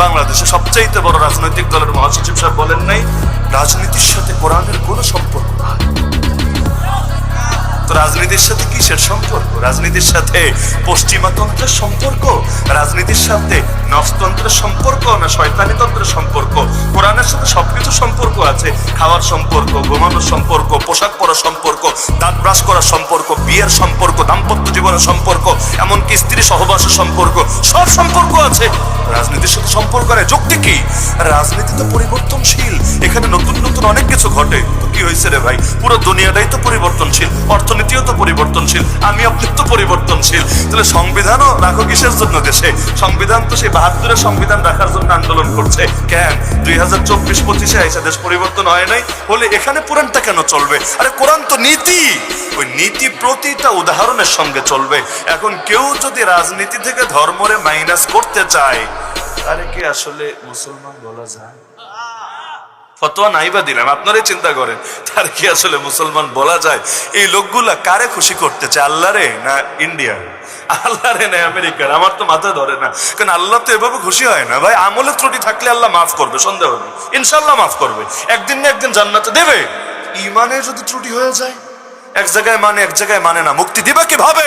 বাংলাদেশে সবচাইতে বড় রাজনৈতিক দলের মহাসচিব সাহেব বলেন নাই রাজনীতির সাথে কোরআনের কোনো সম্পর্ক নাই। তো রাজনীতির সাথে কিসের সম্পর্ক? রাজনীতির সাথে পশ্চিমাতন্ত্রের সম্পর্ক, রাজনীতির সাথে নফসতন্ত্রের সম্পর্ক না শয়তানি তন্ত্রের সম্পর্ক? কোরআনের সাথে সবকিছু সম্পর্ক আছে। খাওয়ার সম্পর্ক, ঘুমানোর সম্পর্ক, পোশাক পরার সম্পর্ক, দাঁত ব্রাশ করার সম্পর্ক, বিয়ের সম্পর্ক, দাম্পত্য জীবনের সম্পর্ক, এমনকি স্ত্রী সহবাসের সম্পর্ক, সব সম্পর্ক আছে। রাজনীতির সাথে সম্পর্ক নেই। যুক্তি কি? রাজনীতি তো পরিবর্তনশীল, এখানে নতুন নতুন অনেক কিছু ঘটে। তো কি হয়েছে রে ভাই? পুরো দুনিয়াটাই তো পরিবর্তনশীল, অর্থনীতিও তো পরিবর্তনশীল, আমি আপনি তো পরিবর্তনশীল। তাহলে সংবিধানও রাখো কিসের জন্য দেশে? সংবিধান তো সেই ৭২-এর সংবিধান রাখার জন্য আন্দোলন করছে। কেন 2024-25-এ এসে দেশ পরিবর্তন হয় নাই? বলে এখানে পুরাণটা কেন চলবে? আরে কোরআন তো নীতি, ওই নীতি প্রতিটা উদাহরণের সঙ্গে চলবে। এখন কেউ যদি রাজনীতি থেকে ধর্মরে মাইনাস করতে চায়, আরে কি আসলে মুসলমান বলা যায়? ফতোয়া নাইবা দিলাম, আপনারাই চিন্তা করেন, তার কি আসলে মুসলমান বলা যায়? এই লোকগুলা কারে খুশি করতে চায়, আল্লাহরে না ইন্ডিয়া? আল্লাহরে না আমেরিকার? আমার তো মাথা ধরে না, কারণ আল্লাহ তো এভাবে খুশি হয় না ভাই। আমলে ত্রুটি থাকলে আল্লাহ মাফ করবে, সন্দেহ নেই, ইনশাল্লাহ মাফ করবে, একদিন না একদিন জান্নাতে দেবে। ইমানে যদি ত্রুটি হয়ে যায়, এক জায়গায় মানে এক জায়গায় মানে না, মুক্তি দিবে কিভাবে?